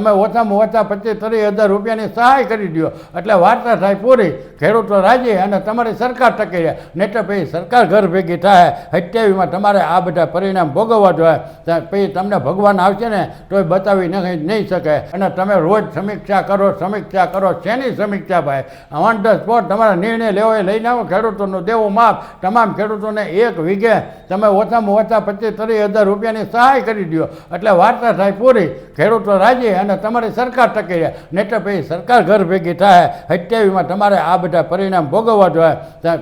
તમે ઓછામાં ઓછા 25-30 હજાર રૂપિયાની સહાય કરી દો એટલે વાર્તા થાય પૂરી, ખેડૂતો રાજી અને તમારી સરકાર ટકી રહે. નહીં તો પછી સરકાર ઘર ભેગી થાય 27માં તમારે આ બધા પરિણામ ભોગવવા જોઈએ. પછી તમને ભગવાન આવશે ને તોય બતાવી નહીં શકે. અને તમે રોજ સમીક્ષા કરો. શેની સમીક્ષા ભાઈ? ઓન ધ સ્પોટ તમારા નિર્ણય લેવો એ લઈને આવો. ખેડૂતોનું દેવું માફ. તમામ ખેડૂતોને 1 વીઘે તમે ઓછામાં ઓછા 25-30 હજાર રૂપિયાની સહાય કરી દો એટલે વાર્તા થાય પૂરી, ખેડૂતો રાજી અને તમારી સરકાર ટકી રહે. નહીં તો પછી સરકાર ઘર ભેગી થાય 27માં તમારે આ બધા પરિણામ ભોગવવા જોઈએ.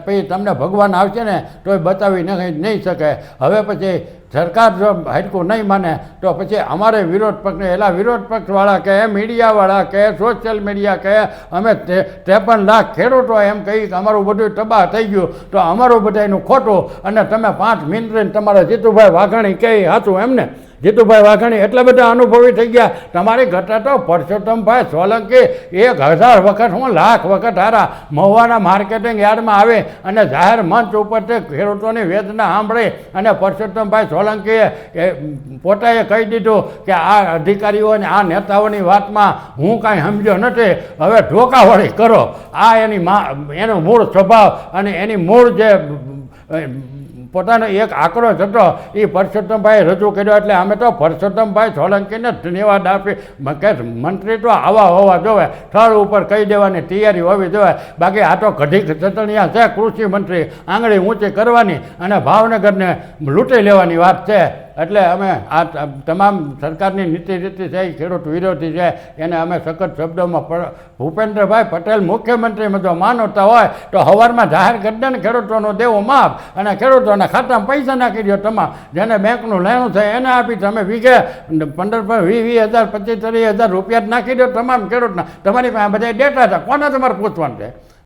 પછી તમને ભગવાન આવશે ને તોય બતાવી નહીં શકે. હવે પછી સરકાર જો હાડકું નહીં માને તો પછી અમારે વિરોધ પક્ષને એલા વિરોધ પક્ષવાળા કહે, મીડિયાવાળા કહે, સોશિયલ મીડિયા કહે, અમે 53 લાખ ખેડૂતો એમ કહી કે અમારું બધું તબાહ થઈ ગયું તો અમારું બધાનું ખોટું. અને તમે 5 મિનિટ તમારા જીતુભાઈ વાઘાણી કહે હતું એમને. જીતુભાઈ વાઘાણી એટલા બધા અનુભવી થઈ ગયા. તમારી ઘટા તો પરસોત્તમભાઈ સોલંકી 1000 વખત હું લાખ વખત હારા મહુવાના માર્કેટિંગ યાર્ડમાં આવે અને જાહેર મંચ ઉપર તે ખેડૂતોની વેદના સાંભળી અને પરસોત્તમભાઈ સોલંકીએ પોતાએ કહી દીધું કે આ અધિકારીઓને આ નેતાઓની વાતમાં હું કાંઈ સમજ્યો નથી, હવે ઢોકાવળી કરો. આ એનો મૂળ સ્વભાવ અને એની મૂળ જે પોતાનો એક આંકડો હતો એ પરસોત્તમભાઈ રજૂ કર્યો. એટલે અમે તો પરસોત્તમભાઈ સોલંકીને ધન્યવાદ આપી કે મંત્રી તો આવા હોવા જોવે, સ્થળ ઉપર કહી દેવાની તૈયારી હોવી જોઈએ. બાકી આ તો કઢી ચટણીયા છે. કૃષિ મંત્રી આંગળી ઊંચી કરવાની અને ભાવનગરને લૂંટી લેવાની વાત છે. એટલે અમે આ તમામ સરકારની નીતિ રીતિ છે એ ખેડૂત વિરોધી છે એને અમે સખત શબ્દોમાં ભૂપેન્દ્રભાઈ પટેલ મુખ્યમંત્રીમાં જો માનવતા હોય તો સવારમાં જાહેર કરી દે ને ખેડૂતોનું દેવું માફ અને ખેડૂતોના ખાતામાં પૈસા નાખી દો. તમામ જેને બેંકનું લેણું છે એને આપી તમે વીઘે 15-20 હજાર 25-30 હજાર રૂપિયા જ નાખી દો તમામ ખેડૂતના. તમારી પાસે બધા ડેટા છે, કોને તમારે પૂછવાનું છે?